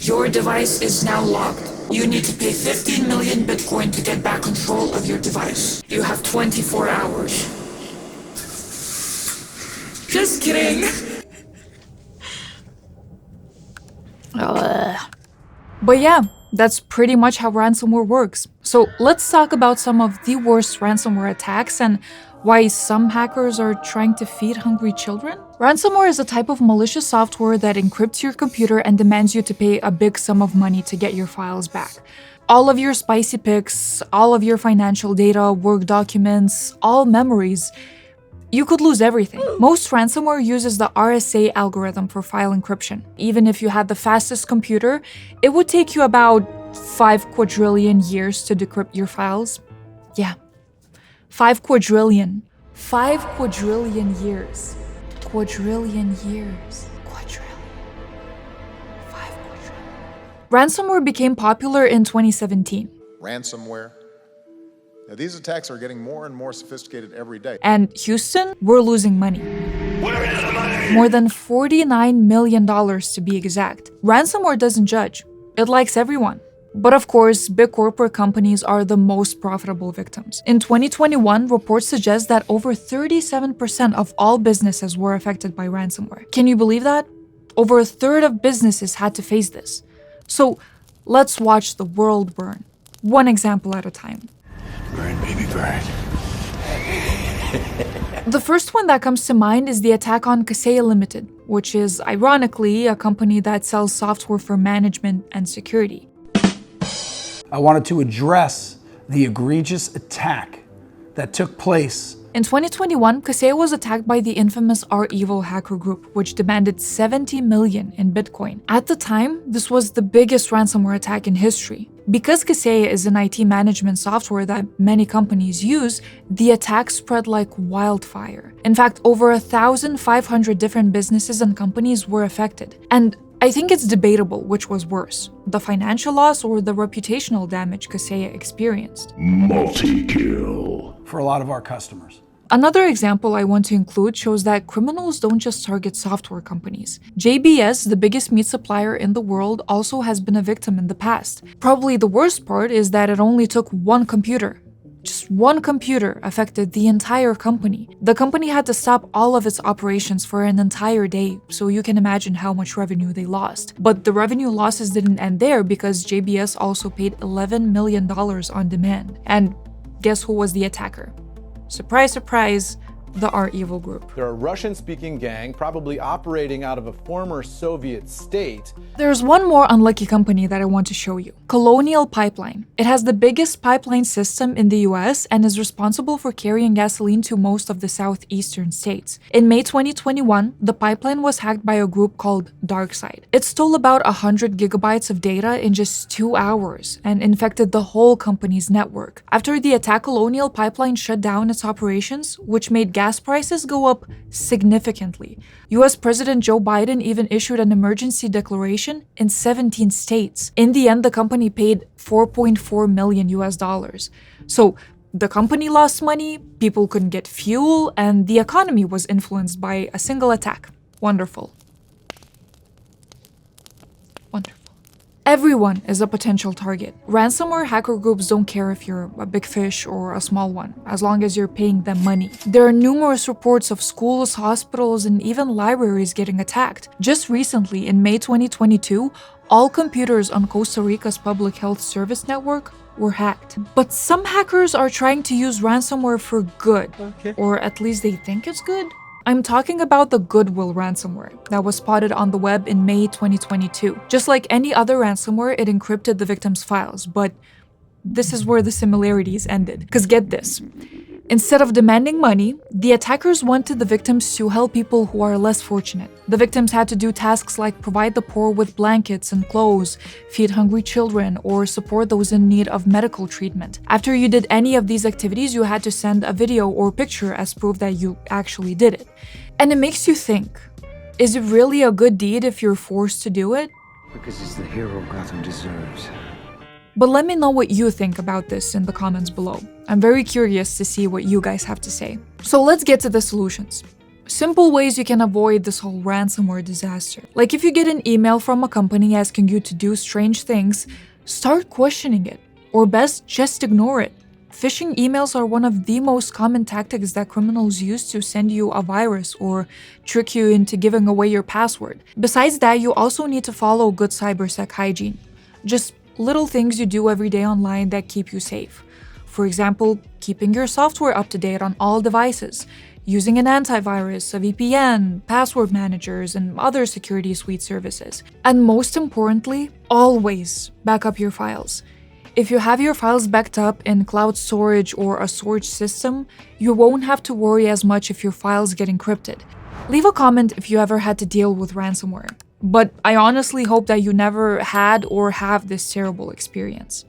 Your device is now locked. You need to pay 15 million Bitcoin to get back control of your device. You have 24 hours. Just kidding. But yeah, that's pretty much how ransomware works. So let's talk about some of the worst ransomware attacks and why some hackers are trying to feed hungry children. Ransomware is a type of malicious software that encrypts your computer and demands you to pay a big sum of money to get your files back. All of your spicy pics, all of your financial data, work documents, all memories. You could lose everything. Most ransomware uses the RSA algorithm for file encryption. Even if you had the fastest computer, it would take you about 5 quadrillion years to decrypt your files. Yeah, 5 quadrillion. 5 quadrillion years. Quadrillion years. Quadrillion. 5 quadrillion. Ransomware became popular in 2017. Ransomware. Now, these attacks are getting more and more sophisticated every day. And Houston, we're losing money. Where is the money? More than $49 million to be exact. Ransomware doesn't judge. It likes everyone. But of course, big corporate companies are the most profitable victims. In 2021, reports suggest that over 37% of all businesses were affected by ransomware. Can you believe that? Over a third of businesses had to face this. So let's watch the world burn, one example at a time. Burn, baby, burn. The first one that comes to mind is the attack on Kaseya Limited, which is ironically a company that sells software for management and security. I wanted to address the egregious attack that took place. In 2021, Kaseya was attacked by the infamous REvil hacker group, which demanded 70 million in Bitcoin. At the time, this was the biggest ransomware attack in history. Because Kaseya is an IT management software that many companies use, the attack spread like wildfire. In fact, over 1,500 different businesses and companies were affected. And I think it's debatable which was worse, the financial loss or the reputational damage Kaseya experienced. Multi-kill. For a lot of our customers. Another example I want to include shows that criminals don't just target software companies. JBS, the biggest meat supplier in the world, also has been a victim in the past. Probably the worst part is that it only took one computer. Just one computer affected the entire company. The company had to stop all of its operations for an entire day, so you can imagine how much revenue they lost. But the revenue losses didn't end there because JBS also paid $11 million on demand. And guess who was the attacker? Surprise, surprise, the REvil group. They're a Russian-speaking gang, probably operating out of a former Soviet state. There's one more unlucky company that I want to show you. Colonial Pipeline. It has the biggest pipeline system in the US and is responsible for carrying gasoline to most of the southeastern states. In May 2021, the pipeline was hacked by a group called DarkSide. It stole about 100 gigabytes of data in just 2 hours and infected the whole company's network. After the attack, Colonial Pipeline shut down its operations, which made gas prices go up significantly. US President Joe Biden even issued an emergency declaration in 17 states. In the end, the company paid 4.4 million US dollars. So the company lost money, people couldn't get fuel, and the economy was influenced by a single attack. Wonderful. Wonderful. Everyone is a potential target. Ransomware hacker groups don't care if you're a big fish or a small one, as long as you're paying them money. There are numerous reports of schools, hospitals, and even libraries getting attacked. Just recently, in May 2022, all computers on Costa Rica's public health service network were hacked. But some hackers are trying to use ransomware for good, or at least they think it's good. I'm talking about the Goodwill ransomware that was spotted on the web in May 2022. Just like any other ransomware, it encrypted the victim's files, but this is where the similarities ended. Because get this, instead of demanding money, the attackers wanted the victims to help people who are less fortunate. The victims had to do tasks like provide the poor with blankets and clothes, feed hungry children, or support those in need of medical treatment. After you did any of these activities, you had to send a video or picture as proof that you actually did it. And it makes you think, is it really a good deed if you're forced to do it? Because it's the hero Gotham deserves. But let me know what you think about this in the comments below. I'm very curious to see what you guys have to say. So let's get to the solutions. Simple ways you can avoid this whole ransomware disaster. Like if you get an email from a company asking you to do strange things, start questioning it. Or best, just ignore it. Phishing emails are one of the most common tactics that criminals use to send you a virus or trick you into giving away your password. Besides that, you also need to follow good cybersec hygiene. Just little things you do every day online that keep you safe. For example, keeping your software up to date on all devices, using an antivirus, a VPN, password managers, and other security suite services. And most importantly, always back up your files. If you have your files backed up in cloud storage or a storage system, you won't have to worry as much if your files get encrypted. Leave a comment if you ever had to deal with ransomware. But I honestly hope that you never had or have this terrible experience.